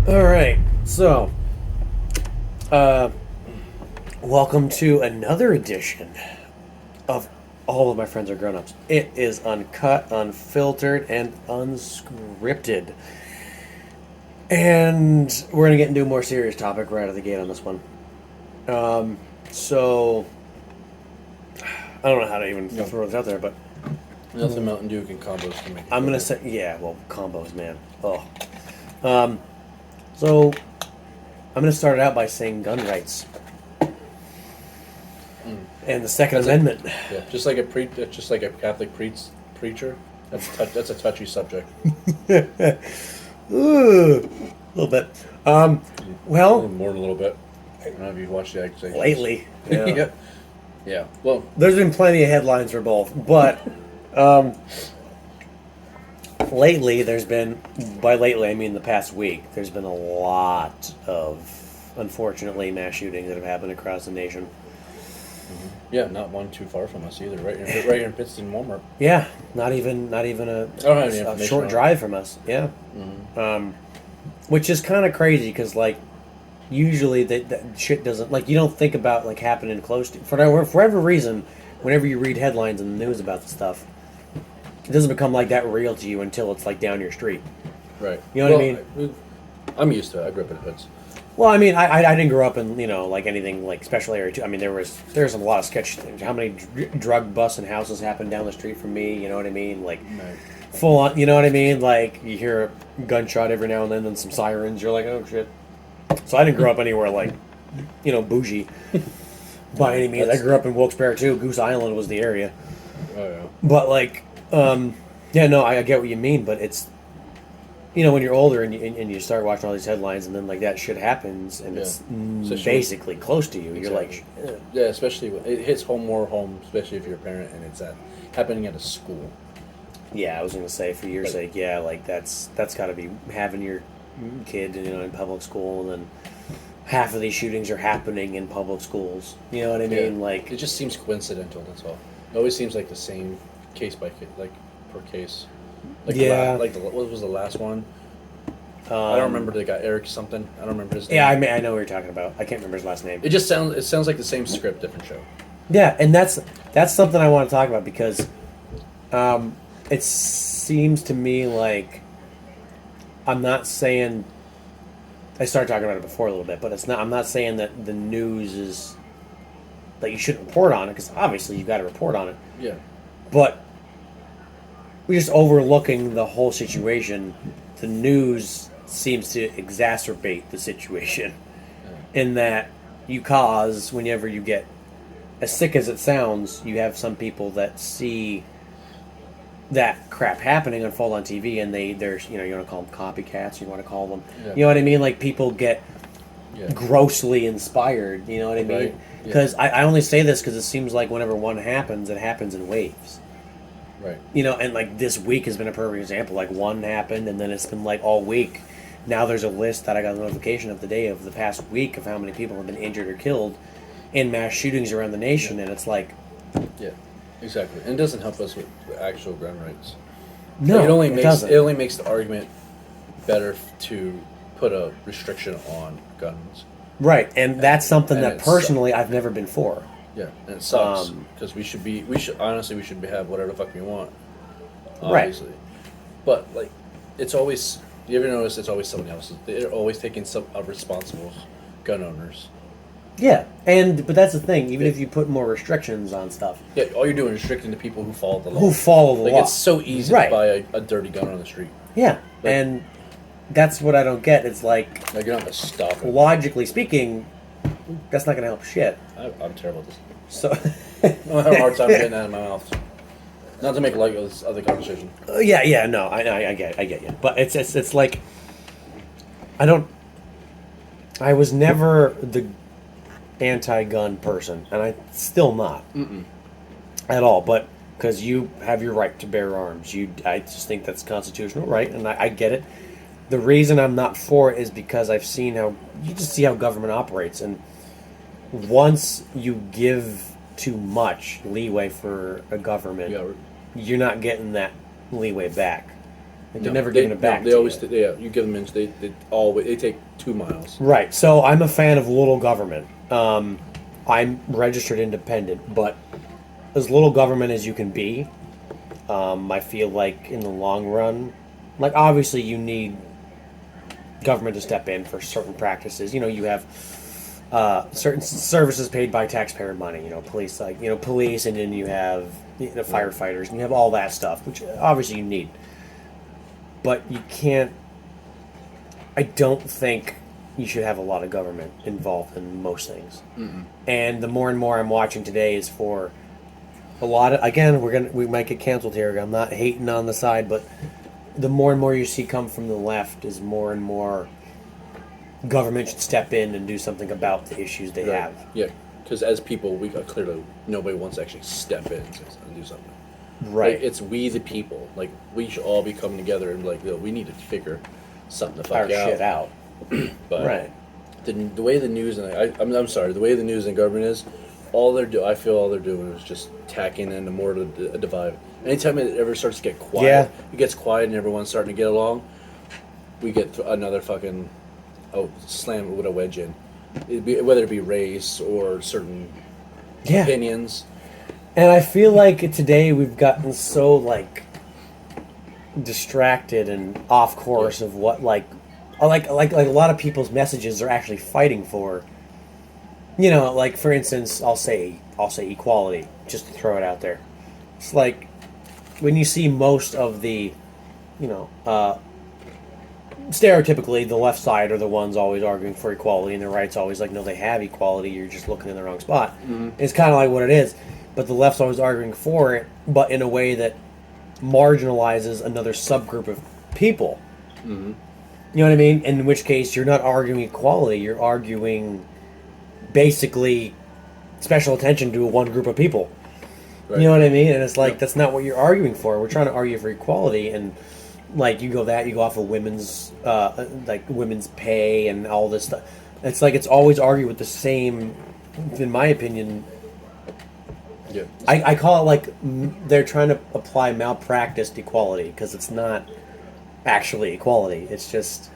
All right, so uh, welcome to another edition of All of My Friends Are Grown-Ups. It is uncut, unfiltered, and unscripted. And we're going to get into a more serious topic right out of the gate on this one. So, I don't know how to even throw this out there, but Nothing Mountain Dew can combos can make. I'm going to say, yeah, well, combos, man. Oh. So, I'm going to start it out by saying gun rights. And the Second Amendment. Yeah, just like a Catholic preacher. That's a touchy subject. Ooh, a little bit. Well, More than a little bit. I don't know if you've watched the accusations. lately, yeah. Yeah. Yeah. Well, There's been plenty of headlines for both, but lately there's been, by lately I mean the past week, there's been a lot of, unfortunately, mass shootings that have happened across the nation. yeah, not one too far from us either. Right here in Pittston, Walmart. Yeah, not even I don't have any a information short on it. drive from us. Yeah, which is kind of crazy because like usually that shit doesn't like you don't think about like happening close to for whatever reason. Whenever you read headlines in the news about the stuff, it doesn't become like that real to you until it's like down your street. Right. You know what I mean? I'm used to it. I grew up in hoods. Well, I mean, I didn't grow up in like anything like special area too. I mean, there's a lot of sketchy things. How many drug busts and houses happened down the street from me? You know what I mean? Like Right. full on. You know what I mean? Like you hear a gunshot every now and then some sirens. You're like, oh shit. So I didn't grow up anywhere like bougie by any means. I grew up in Wilkes-Barre too. Goose Island was the area. Oh yeah. But like, yeah, no, I get what you mean. But it's when you're older and you start watching all these headlines and then like that shit happens and Yeah. it's Especially- basically close to you. You're like, Exactly. Yeah, especially when it hits more home, especially if you're a parent and it's happening at a school. yeah, I was gonna say for your sake, yeah, like that's got to be having your kid in public school and then half of these shootings are happening in public schools. You know what I mean? Yeah. Like It just seems coincidental. That's all. It always seems like the same case by case, like per case. Like Yeah. what was the last one? I don't remember the guy Eric something. I don't remember his name. yeah, I know what you're talking about. I can't remember his last name. It sounds like the same script, different show. Yeah, and that's something I want to talk about because it seems to me like I'm not saying I started talking about it before a little bit, but I'm not saying that the news is that you shouldn't report on it because obviously you've got to report on it. Yeah. But we're just overlooking the whole situation. The news seems to exacerbate the situation in that you cause whenever you get as sick as it sounds, you have some people that see that crap happening unfold on TV, and they're you want to call them copycats, you want to call them, Yeah. you know what I mean? Like people get Yeah. grossly inspired, you know what I mean? Right. Yeah. Because I only say this because it seems like whenever one happens, it happens in waves. Right. And like this week has been a perfect example. Like one happened, and then it's been like all week. Now there's a list that I got a notification of the day of the past week of how many people have been injured or killed in mass shootings around the nation, and it's like, Yeah. Exactly. And it doesn't help us with actual gun rights. no, It doesn't. only makes the argument better to put a restriction on guns. Right, and that's something and that it personally I've never been for. Yeah, and it sucks Um, because we should honestly have whatever the fuck we want, Right. obviously. But like, it's always, you ever notice it's always someone else's. They're always taking some of responsible gun owners. Yeah, but that's the thing. Even if you put more restrictions on stuff, Yeah, all you're doing is restricting the people who follow the law. who follow the Like law, it's so easy Right. to buy a dirty gun on the street. yeah, Like- and that's what I don't get. It's like Like you're not gonna stop it. logically speaking, that's not going to help shit. I'm terrible at this. So, I have a hard time getting that in my mouth. Not to make light of this other conversation. yeah, no, I get you, but it's like I was never the anti-gun person, and I'm still not at all. But because you have your right to bear arms, I just think that's constitutional right, and I get it. The reason I'm not for it is because I've seen how you just see how government operates, and once you give too much leeway for a government, Yeah. you're not getting that leeway back. Like, they're never giving it back. They to always, you. you give them inch. They take 2 miles. Right. So I'm a fan of little government. I'm registered independent, but as little government as you can be, I feel like in the long run, like obviously you need government to step in for certain practices. You have certain services paid by taxpayer money. Police, police, and then you have firefighters, and you have all that stuff, which obviously you need. But you can't. I don't think you should have a lot of government involved in most things. Mm-mm. And the more and more I'm watching today is for a lot of, again, we might get canceled here. I'm not hating on the side, but the more and more you see come from the left is more and more government should step in and do something about the issues they have. Yeah, because as people, we got clearly nobody wants to actually step in and do something. Right. Like, it's we the people. Like, we should all be coming together and like, we need to figure something the fuck Our out. shit out. But Right. the way the news and I'm sorry, the way the news and government is, I feel all they're doing is just tacking in more to a divide. Anytime it ever starts to get quiet, it gets quiet and everyone's starting to get along, we get another fucking slam with a wedge in. Whether it be race or certain opinions. And I feel like today we've gotten so like distracted and off course of what like a lot of people's messages are actually fighting for. Like for instance, I'll say equality, just to throw it out there. It's like when you see most of the, stereotypically the left side are the ones always arguing for equality, and the right's always like, no, they have equality. You're just looking in the wrong spot. Mm-hmm. It's kind of like what it is, but the left's always arguing for it, but in a way that marginalizes another subgroup of people. Mm-hmm. You know what I mean? In which case, you're not arguing equality. You're arguing basically special attention to one group of people. Right. You know what I mean? And it's like, that's not what you're arguing for. We're trying to argue for equality, and like you go off of women's women's pay and all this stuff. It's like it's always argued with the same, in my opinion. Yeah. I call it like they're trying to apply malpracticed equality, because it's not actually equality. It's just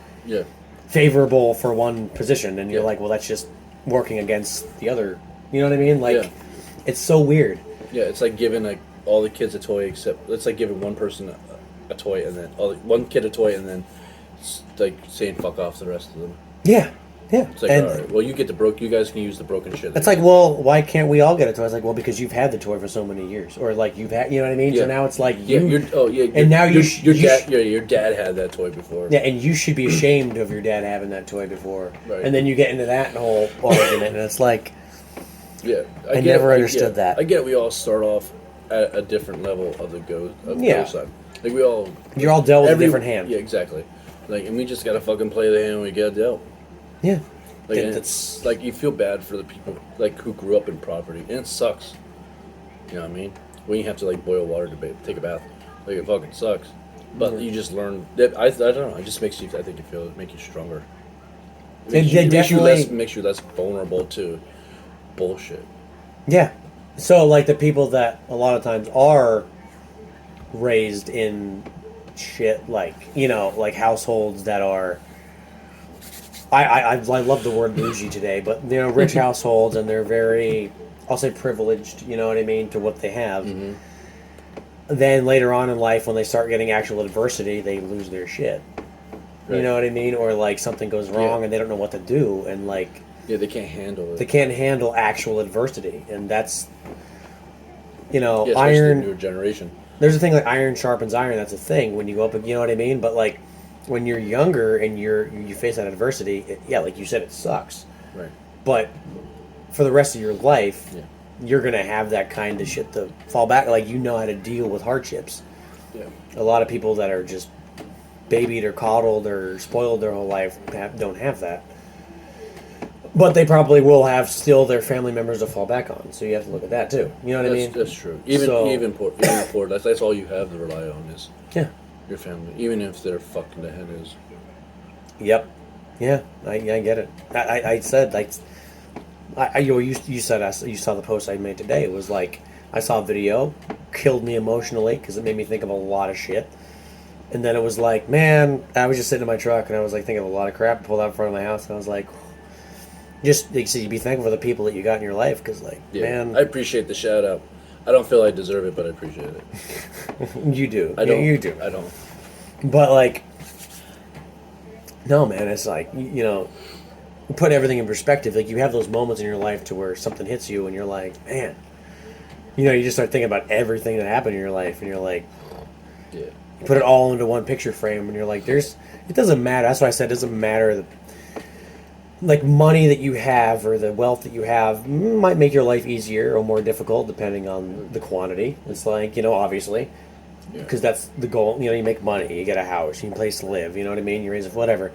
favorable for one position, and you're like, well, that's just working against the other. You know what I mean? Like, it's so weird. Yeah, it's like giving like all the kids a toy, except it's like giving one person a toy, and then one kid a toy, and then like saying fuck off to the rest of them. Yeah. Yeah. It's like, all right, well, you guys can use the broken shit. It's like, well, why can't we all get a toy? It's like, well, because you've had the toy for so many years, or like you've had, you know what I mean? Yeah. So now it's like your dad had that toy before. Yeah, and you should be ashamed of your dad having that toy before. Right. And then you get into that whole argument, and it's like, I never understood that. I get it. We all start off at a different level of the go side. Like you're all dealt with a different hand. Yeah, exactly. Like, and we just gotta fucking play the hand we get dealt. Yeah. Like, it's like you feel bad for the people like who grew up in poverty, and it sucks. You know what I mean? When you have to like boil water to take a bath, like it fucking sucks. But you just learn that I don't know. It just makes you. I think make you stronger. It makes you less vulnerable to bullshit. Yeah. So like the people that a lot of times are raised in shit, like like households that are. I love the word bougie today, but rich households, and they're very, I'll say, privileged. You know what I mean, to what they have. Mm-hmm. Then later on in life, when they start getting actual adversity, they lose their shit. Right. You know what I mean, or like something goes wrong and they don't know what to do, and like they can't handle it. They can't handle actual adversity, and that's iron. The newer generation. There's a thing like iron sharpens iron. That's a thing when you go up. You know what I mean, but like. When you're younger and you face that adversity, like you said, it sucks. Right. But for the rest of your life, you're gonna have that kind of shit to fall back. Like how to deal with hardships. Yeah. A lot of people that are just babied or coddled or spoiled their whole life don't have that. But they probably will have still their family members to fall back on. So you have to look at that too. You know what I mean? That's true. Even poor. That's all you have to rely on is. Yeah. Your family, even if they're fucking the head is. Yep. Yeah, I get it. I said like, you said you saw the post I made today. It was like I saw a video, killed me emotionally because it made me think of a lot of shit. And then it was like, man, I was just sitting in my truck and I was like thinking of a lot of crap. Pulled out in front of my house and I was like, just like, so you be thankful for the people that you got in your life because, like, I appreciate the shout out. I don't feel I deserve it, but I appreciate it. you do. I don't. You do. I don't. But like, no, man, it's like you put everything in perspective. Like you have those moments in your life to where something hits you and you're like, man, you just start thinking about everything that happened in your life and you're like, Yeah. you put it all into one picture frame and you're like, it doesn't matter. That's why I said it doesn't matter. Like money that you have or the wealth that you have might make your life easier or more difficult depending on the quantity. It's like, obviously, because that's the goal. You make money, you get a house, you need a place to live, you know what I mean? You raise whatever.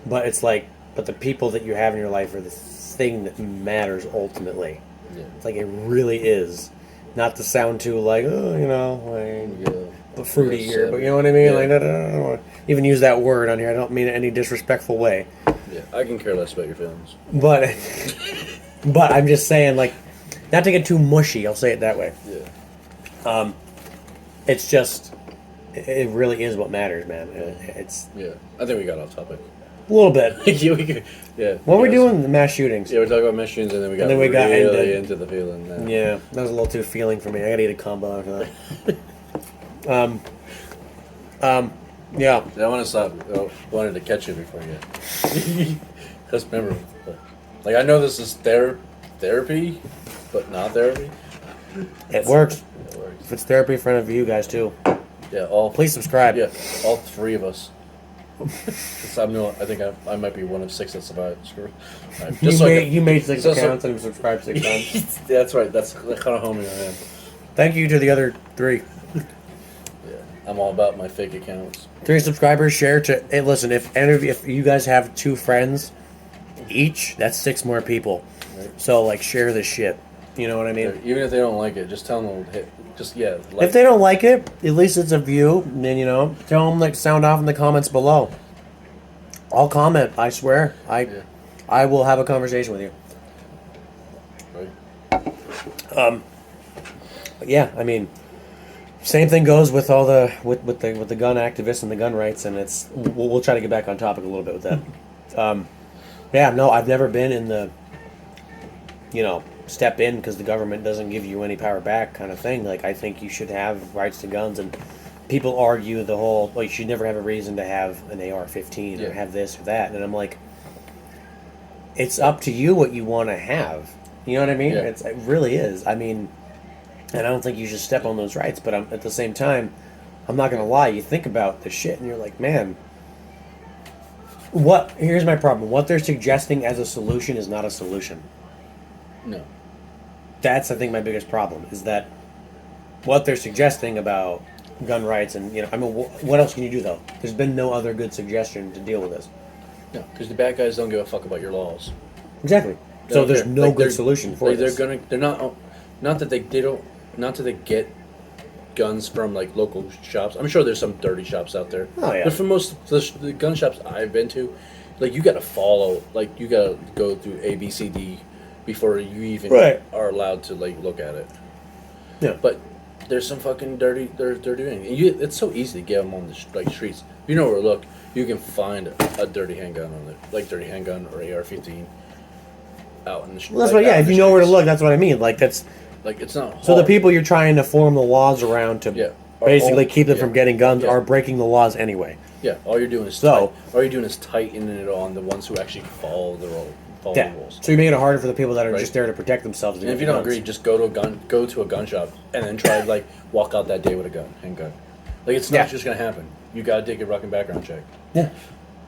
But it's like, but the people that you have in your life are the thing that matters ultimately. Yeah. It's like it really is. Not to sound too like, but fruity here, but you know what I mean? Yeah. Like, I don't want to even use that word on here. I don't mean it in any disrespectful way. Yeah, I can care less about your feelings. But I'm just saying, like, not to get too mushy. I'll say it that way. Yeah. It's just, it really is what matters, man. It's I think we got off topic. a little bit. Yeah. What we're doing? The mass shootings. Yeah, we're talking about mass shootings, and then we got really into the feeling. Yeah, that was a little too feeling for me. I gotta eat a combo after that. Yeah. I want to stop. I wanted to catch you before you. That's memorable. Like I know this is therapy, but not therapy. It works. It works. If it's therapy in front of you guys too. Yeah. Please subscribe. Yeah. All three of us. I think I might be one of 6 that survived. Screw. Right, you made 6 accounts and subscribed 6 times. That's right. That's the kind of homie I am. Thank you to the other 3. Yeah. I'm all about my fake accounts. 3 subscribers, share to. Hey, listen, if you guys have 2 friends each, that's 6 more people. Right. So like, share this shit. You know what I mean? Even if they don't like it, just tell them. If they don't like it, at least it's a view. And then tell them like sound off in the comments below. I'll comment. I swear. I will have a conversation with you. Right. But yeah, I mean, same thing goes with all the with the gun activists and the gun rights, and we'll try to get back on topic a little bit with that. Yeah, no, I've never been in the step in because the government doesn't give you any power back kind of thing. Like I think you should have rights to guns, and people argue the whole you should never have a reason to have an AR-15 or have this or that, and I'm like, it's up to you what you want to have. You know what I mean? Yeah. It really is. I mean. And I don't think you should step on those rights, but at the same time, I'm not going to lie. You think about the shit, and you're like, man, here's my problem. What they're suggesting as a solution is not a solution. No. That's, I think, my biggest problem, is that what they're suggesting about gun rights and, I mean, what else can you do, though? There's been no other good suggestion to deal with this. No, because the bad guys don't give a fuck about your laws. Exactly. So there's no good solution for this. They're not that they don't. Not that they get guns from like local shops. I'm sure there's some dirty shops out there. Oh yeah. But for most of the gun shops I've been to, like you got to follow, like you got to go through A, B, C, D before you even are allowed to like look at it. Yeah. But there's some fucking dirty. They're doing it. It's so easy to get them on the streets. If you know where to look, you can find a dirty handgun on it, like dirty handgun or AR-15 out in the street. Well, that's what. Yeah. If you know where to look, that's what I mean. Like that's. Like it's not hard. So the people you're trying to form the laws around to basically keep them from getting guns are breaking the laws anyway. Yeah, all you're doing is tightening it on the ones who actually follow the rules. So you're making it harder for the people that are just there to protect themselves. And if you don't agree, just go to a gun shop and then try to walk out that day with a handgun. Like it's not just gonna happen. You gotta take a fucking background check. Yeah.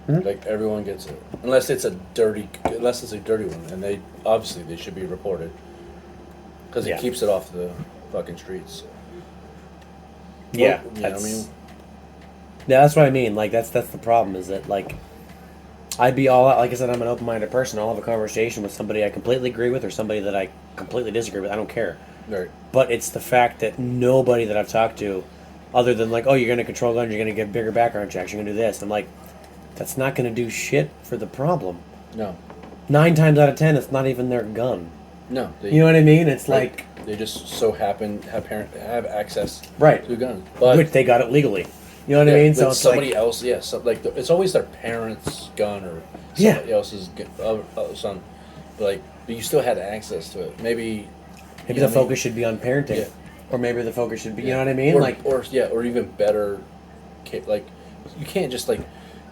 Mm-hmm. Like everyone gets it, unless it's a dirty one, and they should be reported. Because it keeps it off the fucking streets. Yeah, you know what I mean? Yeah, that's what I mean. Like that's the problem. Is that I'd be like I said, I'm an open-minded person. I'll have a conversation with somebody I completely agree with or somebody that I completely disagree with. I don't care. Right. But it's the fact that nobody that I've talked to, other than you're going to control guns, you're going to get bigger background checks, you're going to do this. I'm like, that's not going to do shit for the problem. No. 9 times out of 10, it's not even their gun. No, you know what I mean? It's like they just so happen have access to a gun, which they got it legally. You know what I mean? So it's somebody like, else, so it's always their parents' gun or Yeah. somebody else's son. But you still had access to it. Maybe the focus should be on parenting. Yeah. Or maybe the focus should be, you Yeah. know what I mean? Or even better, like you can't just like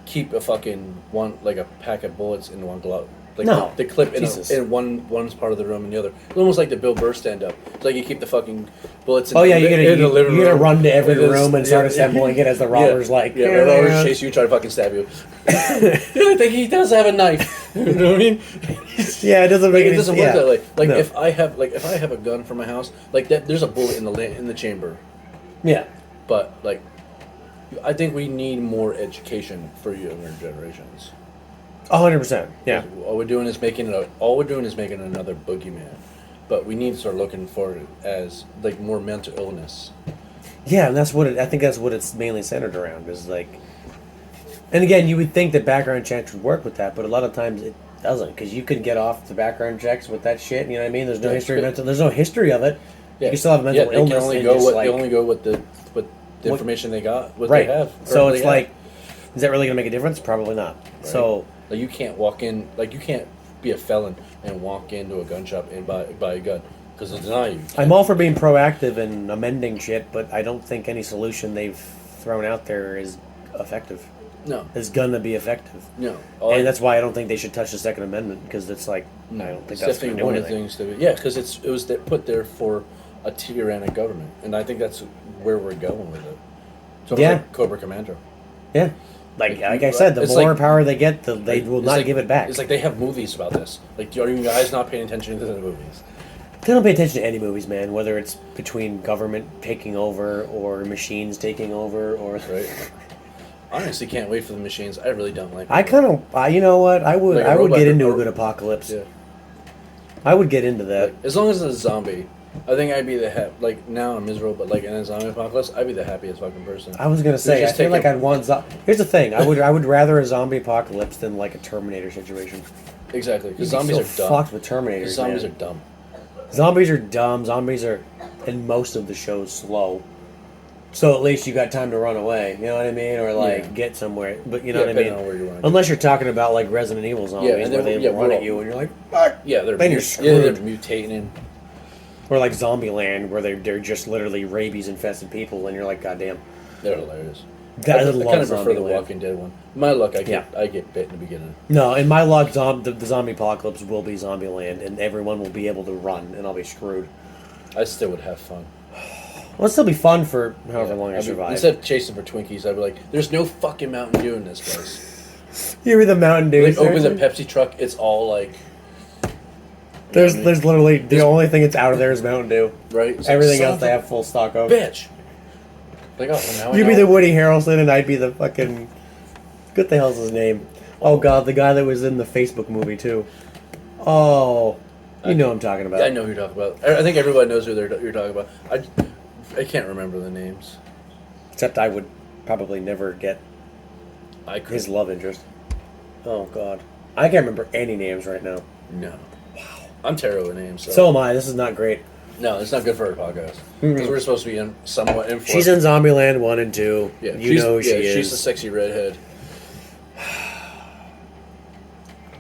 keep a fucking a pack of bullets in one glove. Like No. the clip Jesus. in one's part of the room and the other. It's almost like the Bill Burr stand up. It's like you keep the fucking bullets in, Oh yeah, in the living you're room. gonna run to every And it's- room and start assembling it as the robbers the robbers chase you, try to fucking stab you. I think he does have a knife. You know what I mean? Yeah, it doesn't make It any doesn't work that way. Like No. if I have a gun for my house, like that, there's a bullet in the chamber. Yeah. But like, I think we need more education for younger generations. 100%. Yeah. All we're doing is making another boogeyman, but we need to start looking for it as like more mental illness. Yeah, and I think that's what it's mainly centered around is like. And again, you would think that background checks would work with that, but a lot of times it doesn't because you can get off the background checks with that shit. You know what I mean? There's no history of there's no history of it. You can still have a mental illness. They only go with the information they got. What right. they have. So it's like, is that really going to make a difference? Probably not. Right. So. Like you can't walk in, like you can't be a felon and walk into a gun shop and buy a gun because they'll deny you. I'm all for being proactive and amending shit, but I don't think any solution they've thrown out there is effective. No, Is gonna be effective. no, And that's why I don't think they should touch the Second Amendment because it's like I don't think it's that's going definitely to do one of the anything. things to because it was put there for a tyrannic government, and I think that's where we're going with it. So Yeah. like Cobra Commander. Yeah, like I said, the It's more like- power they get, they will It's not like- give it back. It's like they have movies about this. Like, are you guys not paying attention to the movies? They don't pay attention to any movies, man. Whether it's between government taking over or machines taking over, or Right. I honestly can't wait for the machines. I really don't like. I kind of, you know what? I would, Like a I would robot get into a or- good apocalypse. Yeah. I would get into that. Like, as long as it's a zombie, I think I'd be like now I'm miserable, but like in a zombie apocalypse, I'd be the happiest fucking person. I was gonna say, I just feel take like a- I'd want. Here's the thing: I would rather a zombie apocalypse than like a Terminator situation. Exactly, because You'd be zombies so are dumb. fucked with Terminators. Zombies man. are dumb. Zombies are dumb. Zombies are, in most of the shows, slow. So at least you got time to run away. You know what I mean, or like Yeah. get somewhere. But you know Yeah, what I mean. depending on where you wanna Unless you're talking about like Resident Evil zombies, and where then- they run we're at all- you and you're like, fuck. Yeah, they're Then you're they're screwed. mutating. Or like Zombieland, where they're just literally rabies infested people, and you're like, goddamn. They're hilarious. I I love kind of prefer the Zombieland. Walking Dead one. My luck, I Yeah. get bit in the beginning. No, in my luck, the zombie apocalypse will be Zombieland, and everyone will be able to run, and I'll be screwed. I still would have fun. Well, it'll still be fun for however long I I'd be- survive. Instead of chasing for Twinkies, I'd be like, "There's no fucking Mountain Dew in this place." You're the Mountain Dew. Like, open the seriously? Pepsi truck, it's all like There's literally the only thing that's out of there is Mountain Dew. right. It's Everything like, else they have full stock of. bitch. Like, oh, well, now I You'd be know. the Woody Harrelson, and I'd be the fucking. What the hell's his name? Oh God, the guy that was in the Facebook movie too. Oh, you know what I'm talking about. I know who you're talking about. I think everybody knows who you're talking about. I can't remember the names. Except I would probably never get I could his love interest. Oh God, I can't remember any names right now. no. Wow, I'm terrible with names. So am I. This is not great. no, it's not good for our podcast Mm-hmm. because we're supposed to be somewhat informed. She's in Zombieland 1 and 2. Yeah, You know who she is. She's the sexy redhead. I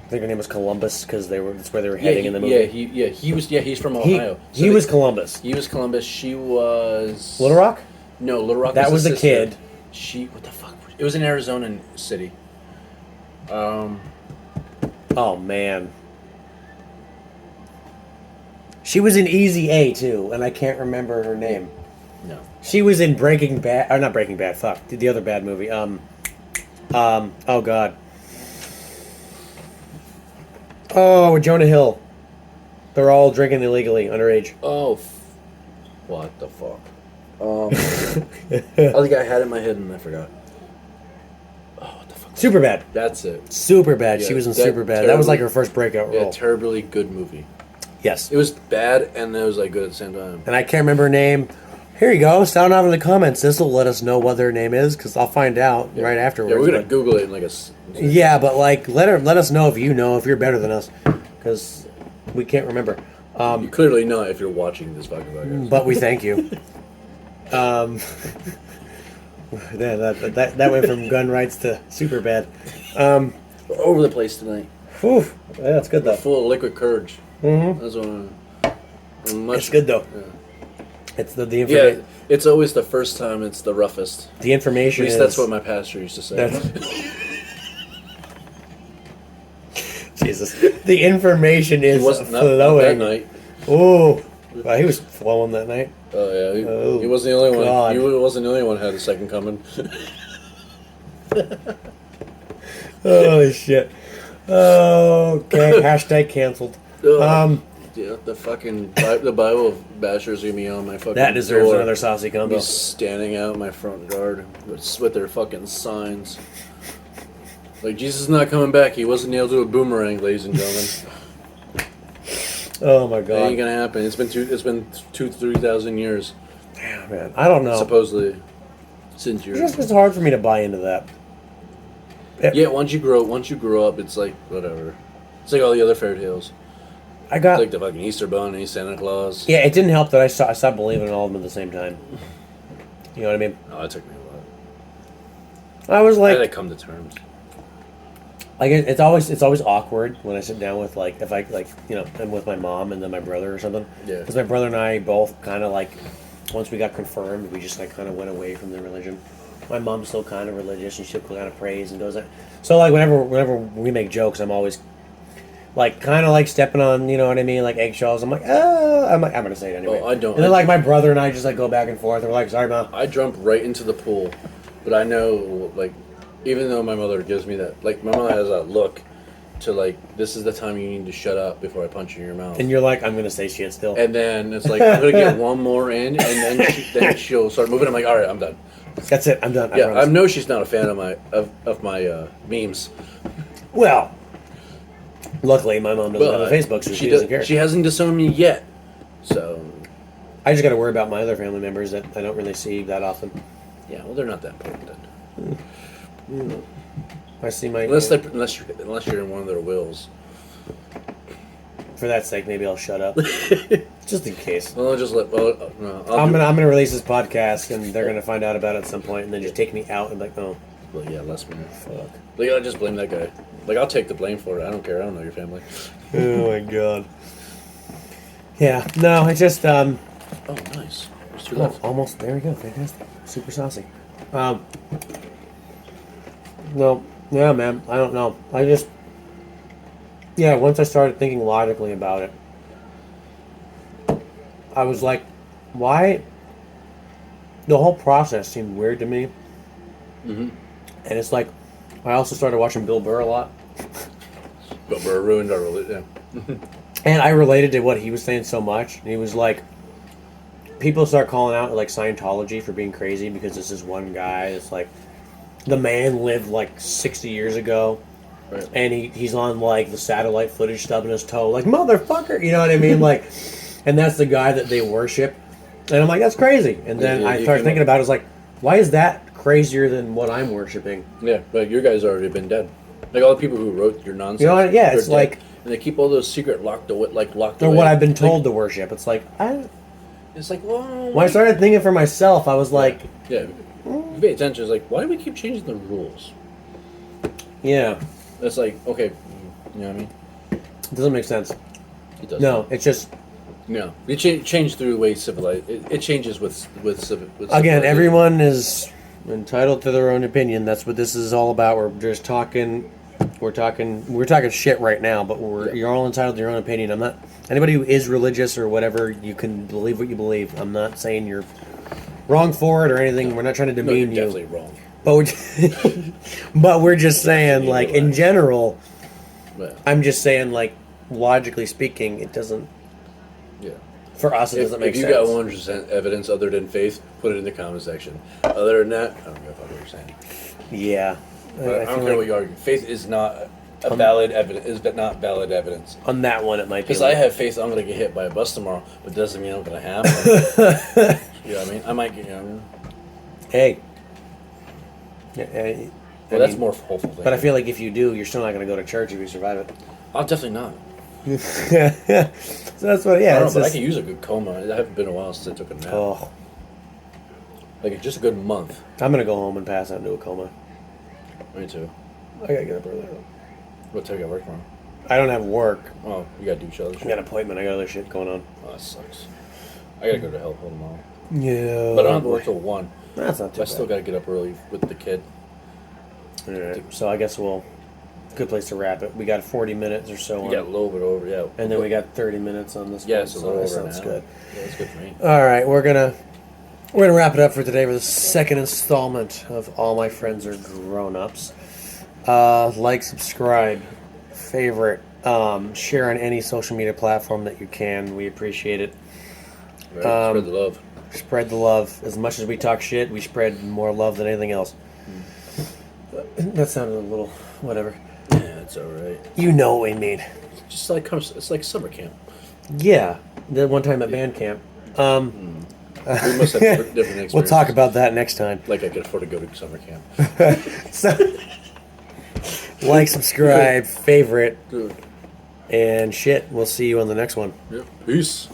think her name was Columbus because that's where they were heading in the movie. He's from Ohio. He was Columbus. He was Columbus. She was Little Rock? No, Little Rock. That was the the sister. kid. What the fuck? It was in Arizona City. Oh man. She was in Easy A too, and I can't remember her name. No. She was in Breaking Bad, or not Breaking Bad. Fuck, the other bad movie. Oh God. Oh, with Jonah Hill. They're all drinking illegally, underage. Oh, what the fuck? I think I had it in my head and I forgot. Oh, what the fuck? Super bad. That's it. Super bad. Yeah, She was in that Super bad. That was like her terribly- first breakout Yeah, role. terribly good movie. Yes. It was bad and it was like good at the same time. And I can't remember her name. Here you go. Sound off in the comments. This will let us know what their name is, because I'll find out right afterwards. Yeah, we're gonna but- Google it in like a. Yeah, but like, let us know if you're better than us, because we can't remember. You clearly not if you're watching this fucking podcast. But we thank you. Yeah, that went from gun rights to super bad. We're over the place tonight. Whew, yeah, that's good We're though. full of liquid courage. Mm-hmm. That's what much, It's good though. Yeah. It's the information. Yeah, it's always the first time it's the roughest. The information. At least is, that's what my pastor used to say. Jesus, the information is It wasn't not flowing. that night. Oh, well, he was flowing that night. Oh yeah, Oh, he wasn't the only one. God. He wasn't the only one who had a second coming. Holy shit. Okay, hashtag canceled. Yeah, the fucking the Bible bashers are gonna be on my fucking That deserves door. another saucy combo. Be standing out my front yard with their fucking signs. Like, Jesus is not coming back. He wasn't nailed to a boomerang, ladies and gentlemen. Oh my That god. ain't gonna happen. It's been 3,000 years Damn, man. I don't know. supposedly since you're. It's hard for me to buy into that. Yeah, once you grow up, it's like whatever. It's like all the other fairy tales. I got. It's like the fucking Easter Bunny, Santa Claus. Yeah, it didn't help that I stopped believing in all of them at the same time. You know what I mean? Oh, that took me a while. I was I had to like, come to terms. it's always awkward when I sit down with like if I like I'm with my mom and then my brother or something. Yeah. Because my brother and I both kind of like once we got confirmed, we just like kind of went away from the religion. My mom's still kind of religious and she kind of prays and does that. So like whenever we make jokes, I'm always like kind of like stepping on what I mean, like eggshells. I'm like, I'm gonna say it anyway. Oh, I don't. And then like my brother and I just like go back and forth. And we're like, sorry, mom. I jump right into the pool, but I know like even though my mother gives me that, like my mother has that look to like this is the time you need to shut up before I punch you in your mouth. And you're like, I'm gonna say shit still. And then it's like I'm gonna get one more in, and then she'll start moving. I'm like, all right, I'm done. That's it. I'm done. Yeah, I know she's not a fan of my memes. Well, luckily my mom doesn't have a Facebook, so she doesn't care. She hasn't disowned me yet, so I just got to worry about my other family members that I don't really see that often. yeah. Well, they're not that important then, I see my unless you're in one of their wills. For that sake, maybe I'll shut up, just in case. Well, I'll just let. Well, no, I'm gonna release this podcast, and they're gonna find out about it at some point, and then just take me out and be like, oh, Well, yeah, less minute. fuck. Like, I just blame that guy. Like, I'll take the blame for it. I don't care. I don't know your family. Oh my god. Yeah. No, I just Oh, nice. There's two left. almost there we go. Fantastic. Super saucy. No. Yeah, man. I don't know. I just. Yeah, once I started thinking logically about it, I was like, why? The whole process seemed weird to me. Mm-hmm. And it's like, I also started watching Bill Burr a lot. But we're ruined our religion. Yeah. And I related to what he was saying so much. And he was like, people start calling out like Scientology for being crazy because it's this one guy. It's like, the man lived like 60 years ago. Right. And he's on like the satellite footage stubbing his toe. Like, motherfucker. You know what I mean? Like, and that's the guy that they worship. And I'm like, that's crazy. And then I started thinking about it. I was like, why is that crazier than what I'm worshiping? Yeah, like your guys already been dead. Like all the people who wrote your nonsense. You know what? Yeah, they're it's dead. like, and they keep all those secret locked away. or what I've been told to worship. It's like, It's like, well, when I started thinking for myself, I was like, yeah. You pay attention. It's like, why do we keep changing the rules? yeah, It's like, okay, you know what I mean? it doesn't make sense. It doesn't. No, it's just, No, it changed through the way civilized. It changes with again, civilization. everyone is entitled to their own opinion. That's what this is all about. We're just talking. We're talking shit right now, but you're all entitled to your own opinion. I'm not anybody who is religious or whatever. You can believe what you believe. I'm not saying you're wrong for it or anything. We're not trying to No, you're demean you. definitely wrong. But we're just saying, like, in general, But, I'm just saying, like, logically speaking, it doesn't. yeah. For us, it doesn't make if you sense. got 100% evidence other than faith, put it in the comment section. Other than that, I don't give a fuck what you're saying. Yeah, But I feel don't care like what you argue. Faith is not a valid evidence. Is not valid evidence. on that one, it might be. Because Like, I have faith I'm going to get hit by a bus tomorrow, but doesn't mean I'm going to happen. You know what I mean? I might get. You know what I mean? hey. Well, that's more hopeful. But I feel like if you do, you're still not going to go to church if you survive it. I'll definitely not. So that's what. Yeah, I don't it's know, but I just, could use a good coma. It hasn't been a while since I took a nap. oh, Like just a good month. I'm gonna go home and pass out into a coma. Me too. I gotta get up early. What time you got work tomorrow? I don't have work. Oh, you gotta do each other. I got an appointment. I got other shit going on. Oh, that sucks. I gotta go to health tomorrow. Yeah. But I don't have to work till 1. That's not too I bad. still gotta get up early with the kid. All right. So I guess good place to wrap it. We got 40 minutes or so We on got a little bit over, yeah. and then we got 30 minutes on this Yeah, one. it's a So little that over sounds now. good. Yeah, that's good for me. All right, we're gonna wrap it up for today with the second installment of All My Friends Are Grown-Ups. Like, subscribe, favorite, share on any social media platform that you can. We appreciate it. Right? Spread the love. Spread the love. As much as we talk shit, we spread more love than anything else. That sounded a little whatever. Yeah, it's alright. You know what we mean. Just like it's like summer camp. Yeah, the one time at band camp. We must have different experiences. We'll talk about that next time. Like I could afford to go to summer camp. So, like, subscribe, favorite, Dude. and shit. We'll see you on the next one. Yep. Peace.